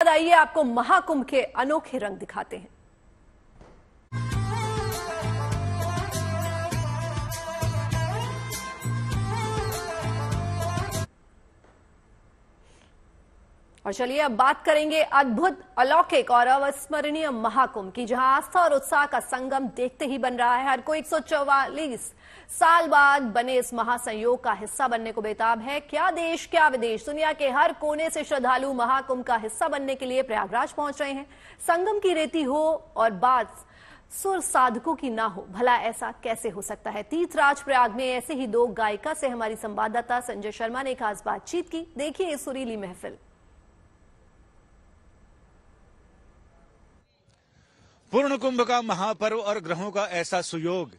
आइए आपको महाकुंभ के अनोखे रंग दिखाते हैं। और चलिए अब बात करेंगे अद्भुत, अलौकिक और अविस्मरणीय महाकुंभ की, जहां आस्था और उत्साह का संगम देखते ही बन रहा है। हर कोई 144 साल बाद बने इस महासंयोग का हिस्सा बनने को बेताब है। क्या देश, क्या विदेश, दुनिया के हर कोने से श्रद्धालु महाकुंभ का हिस्सा बनने के लिए प्रयागराज पहुंच रहे हैं। संगम की रेती हो और बात सुर साधकों की ना हो, भला ऐसा कैसे हो सकता है। तीर्थराज प्रयाग में ऐसे ही दो गायिका से हमारी संवाददाता संजय शर्मा ने खास बातचीत की। देखिए इस सुरीली महफिल। पूर्ण कुंभ का महापर्व और ग्रहों का ऐसा सुयोग,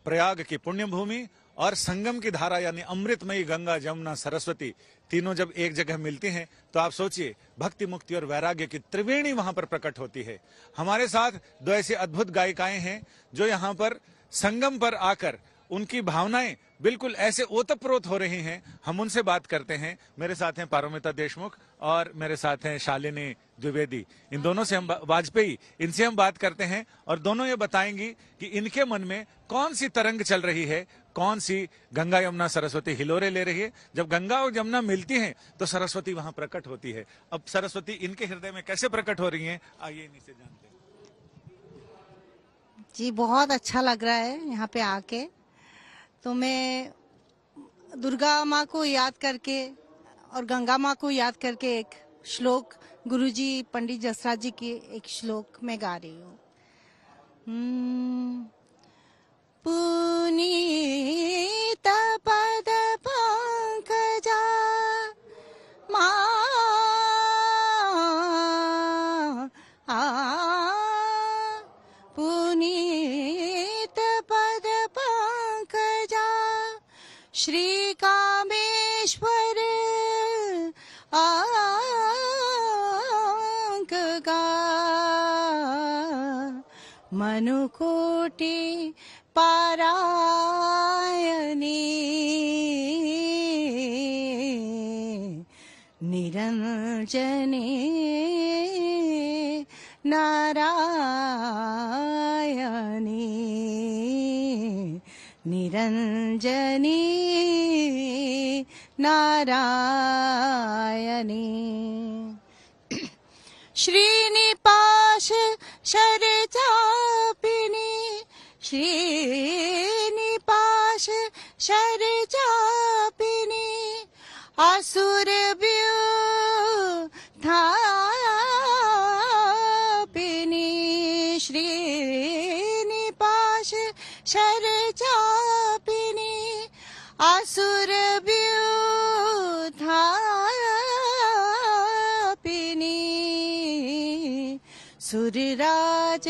प्रयाग की पुण्य भूमि और संगम की धारा यानी अमृतमयी गंगा, जमुना, सरस्वती तीनों जब एक जगह मिलती हैं तो आप सोचिए भक्ति, मुक्ति और वैराग्य की त्रिवेणी वहां पर प्रकट होती है। हमारे साथ दो ऐसी अद्भुत गायिकाएं हैं जो यहाँ पर संगम पर आकर उनकी भावनाएं बिल्कुल ऐसे ओतप्रोत हो रही हैं। हम उनसे बात करते हैं। मेरे साथ हैं पारोमिता देशमुख और मेरे साथ हैं शालिनी द्विवेदी। इन दोनों से हम वाजपेयी, इनसे हम बात करते हैं और दोनों ये बताएंगी कि इनके मन में कौन सी तरंग चल रही है, कौन सी गंगा, यमुना, सरस्वती हिलोरे ले रही है। जब गंगा और यमुना मिलती हैं तो सरस्वती वहां प्रकट होती है। अब सरस्वती इनके हृदय में कैसे प्रकट हो रही है, आइए इन्हीं से जानते हैं। जी बहुत अच्छा लग रहा है यहाँ पे आके। तो मैं दुर्गा माँ को याद करके और गंगा माँ को याद करके एक श्लोक गुरुजी पंडित जसराज जी की एक श्लोक में गा रही हूँ। पुनीत पद पंकजा पुनीत पद पंकजा श्री कामेश्वर अंकगा मनुकोटि पारायणी निरंजने नारायणी निरंजनी नारायणी श्रीनिपाश शरचापिनी श्रीनिपाश शरचापिनी असुर व्यूधापिनी श्रीनिपाश शरचापिनी असुर व्यूधापिनी सुरराज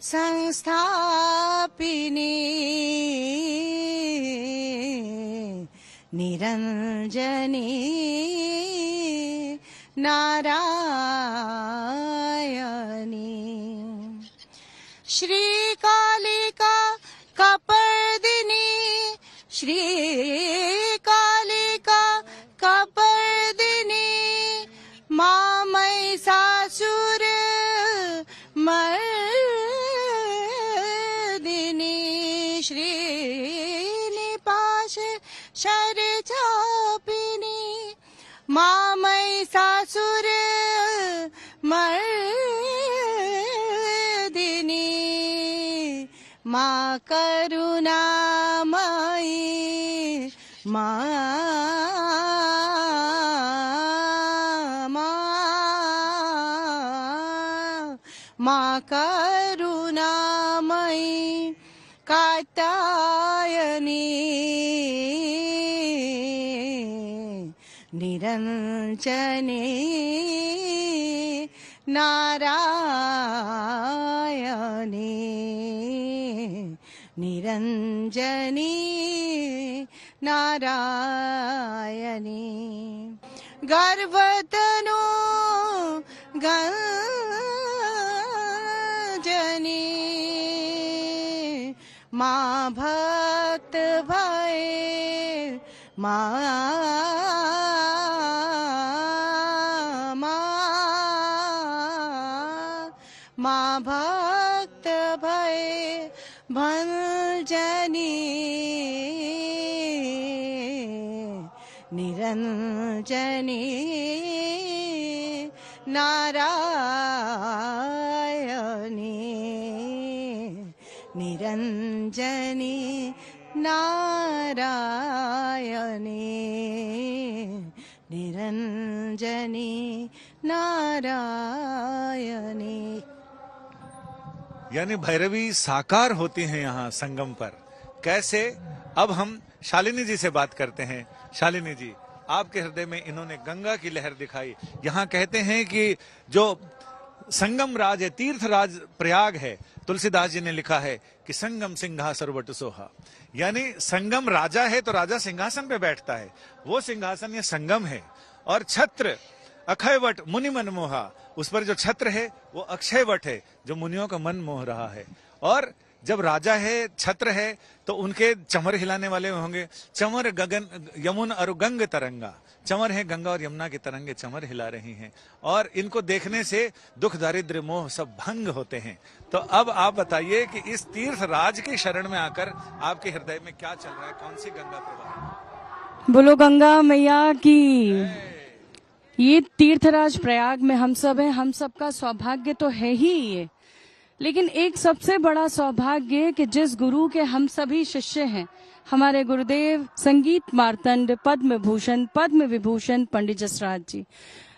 संस्थापिनी निरंजनी नारायणी श्री कालिका कपर्दिनी श्री कालिका कपर्दिनी मां महिषासुर मर्दिनी श्रीनिपाश शरचापिनी मां महिषासुर मर्दिनी मां करुणामयी मां करुणामयी कात्यायनी निरंजने नारायणी निरंजनी नारायणी गर्वतनो गंजनी मां भक्त भय मां माँ भक्त भय भंजनी निरंजनी नारायणी निरंजनी नारायणी निरंजनी नारायणी। यानी भैरवी साकार होती हैं यहाँ संगम पर। कैसे? अब हम शालिनी जी से बात करते हैं। शालिनी जी, आपके हृदय में इन्होंने गंगा की लहर दिखाई। यहाँ कहते हैं कि जो संगम राज है, तीर्थ राज प्रयाग है, तुलसीदास जी ने लिखा है कि संगम सिंहासन वट सोहा। यानी संगम राजा है तो राजा सिंहासन पे बैठता है, वो सिंहासन ये संगम है। और छत्र अक्षयवट मुनि मन मोहा, उस पर जो छत्र है वो अक्षयवट है जो मुनियों का मन मोह रहा है। और जब राजा है, छत्र है, तो उनके चमर हिलाने वाले होंगे। चमर गगन यमुन और गंग तरंगा, चमर है गंगा और यमुना की तरंगे चमर हिला रही हैं। और इनको देखने से दुख दारिद्र्य मोह सब भंग होते हैं। तो अब आप बताइए कि इस तीर्थ राज की शरण में आकर आपके हृदय में क्या चल रहा है? कौन सी गंगा प्रवाह? बोलो गंगा मैया की। ये तीर्थराज प्रयाग में हम सब हैं, हम सबका सौभाग्य तो है ही ये, लेकिन एक सबसे बड़ा सौभाग्य कि जिस गुरु के हम सभी शिष्य हैं, हमारे गुरुदेव संगीत मार्तंड पद्म भूषण पद्म विभूषण पंडित जसराज जी,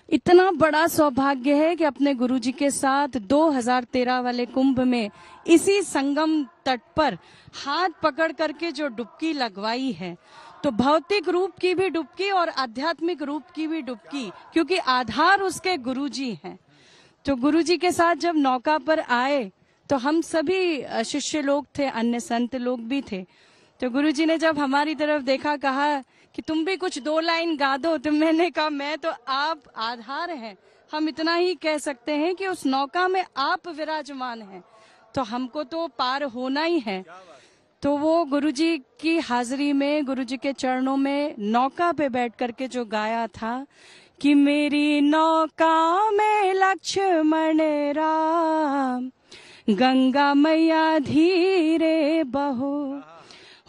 इतना बड़ा सौभाग्य है कि अपने गुरुजी के साथ 2013 वाले कुंभ में इसी संगम तट पर हाथ पकड़ करके जो डुबकी लगवाई है, तो भौतिक रूप की भी डुबकी और आध्यात्मिक रूप की भी डुबकी, क्योंकि आधार उसके गुरुजी हैं। तो गुरुजी के साथ जब नौका पर आए तो हम सभी शिष्य लोग थे, अन्य संत लोग भी थे। तो गुरुजी ने जब हमारी तरफ देखा, कहा कि तुम भी कुछ 2 लाइन गा दो। तो मैंने कहा मैं तो आप आधार हैं, हम इतना ही कह सकते हैं कि उस नौका में आप विराजमान हैं, तो हमको तो पार होना ही है। तो वो गुरुजी की हाजिरी में, गुरुजी के चरणों में नौका पे बैठ करके जो गाया था कि मेरी नौका में लक्ष्मण राम, गंगा मैया धीरे बहो,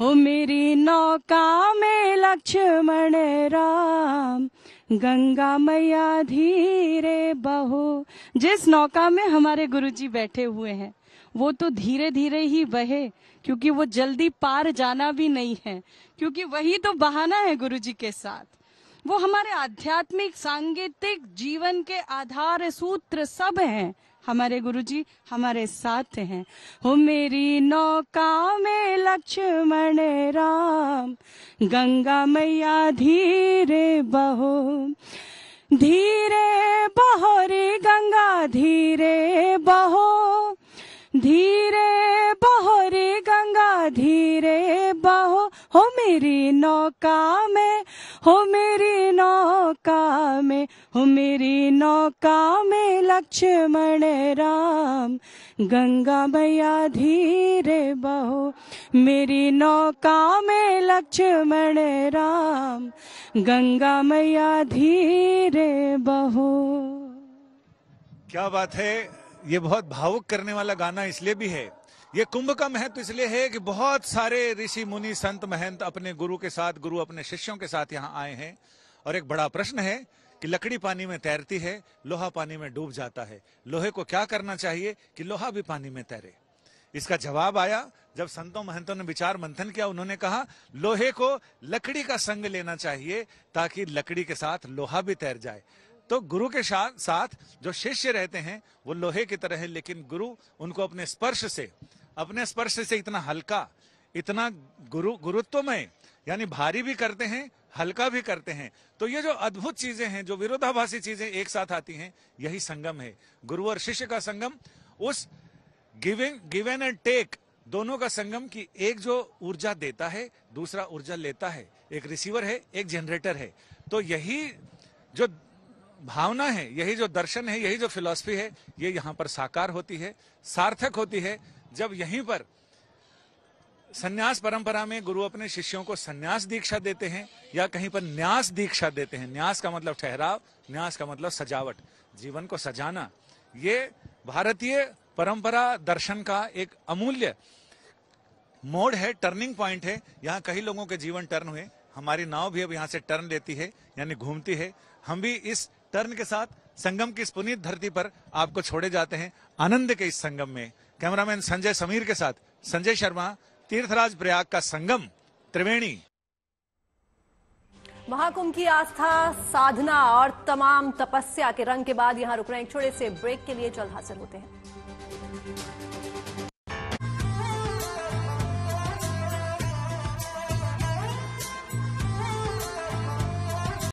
हो मेरी नौका में लक्ष्मण राम, गंगा मैया धीरे बहो। जिस नौका में हमारे गुरुजी बैठे हुए हैं वो तो धीरे धीरे ही बहे, क्योंकि वो जल्दी पार जाना भी नहीं है, क्योंकि वही तो बहाना है गुरुजी के साथ। वो हमारे आध्यात्मिक सांगीतिक जीवन के आधार सूत्र सब हैं। हमारे गुरुजी हमारे साथ हैं। हो मेरी नौका में लक्ष्मण राम, गंगा मैया धीरे बहो, धीरे बहो रे गंगा धीरे बहो, धीरे बहो रे गंगा धीरे बहो, हो मेरी नौका में, हो मेरी नौका में, हो मेरी नौका में लक्ष्मण राम, गंगा मैया धीरे बहो, मेरी नौका में लक्ष्मण राम, गंगा मैया धीरे बहो। क्या बात है। ये बहुत भावुक करने वाला गाना इसलिए भी है, ये कुंभ का महत्व इसलिए है कि बहुत सारे ऋषि मुनि संत महंत अपने गुरु के साथ, गुरु अपने शिष्यों के साथ यहाँ आए हैं। और एक बड़ा प्रश्न है कि लकड़ी पानी में तैरती है, लोहा पानी में डूब जाता है, लोहे को क्या करना चाहिए कि लोहा भी पानी में तैरे? इसका जवाब आया जब संतों महंतों ने विचार मंथन किया। उन्होंने कहा लोहे को लकड़ी का संग लेना चाहिए ताकि लकड़ी के साथ लोहा भी तैर जाए। तो गुरु के साथ जो शिष्य रहते हैं वो लोहे की तरह है, लेकिन गुरु उनको अपने स्पर्श से इतना हल्का, इतना गुरुत्वमय, यानी भारी भी करते हैं, हल्का भी करते हैं। तो ये जो अद्भुत चीजें हैं, जो विरोधाभासी चीजें एक साथ आती हैं, यही संगम है। गुरु और शिष्य का संगम, उस गिवन एंड टेक दोनों का संगम की एक जो ऊर्जा देता है, दूसरा ऊर्जा लेता है। एक रिसीवर है, एक जनरेटर है। तो यही जो भावना है, यही जो दर्शन है, यही जो फिलॉसफी है, ये यहाँ पर साकार होती है, सार्थक होती है, जब यहीं पर संन्यास परंपरा में गुरु अपने शिष्यों को संन्यास दीक्षा देते हैं या कहीं पर न्यास दीक्षा देते हैं। न्यास का मतलब ठहराव, न्यास का मतलब सजावट, जीवन को सजाना। ये भारतीय परंपरा दर्शन का एक अमूल्य मोड़ है, टर्निंग पॉइंट है। यहाँ कई लोगों के जीवन टर्न हुए। हमारी नाव भी अब यहाँ से टर्न लेती है, यानी घूमती है। हम भी इस टर्न के साथ संगम की इस पुनीत धरती पर आपको छोड़े जाते हैं आनंद के इस संगम में। कैमरामैन संजय समीर के साथ संजय शर्मा, तीर्थराज प्रयाग का संगम, त्रिवेणी। महाकुंभ की आस्था, साधना और तमाम तपस्या के रंग के बाद यहां रुक रहे हैं। एक छोटे से ब्रेक के लिए जल्द हाजिर होते हैं।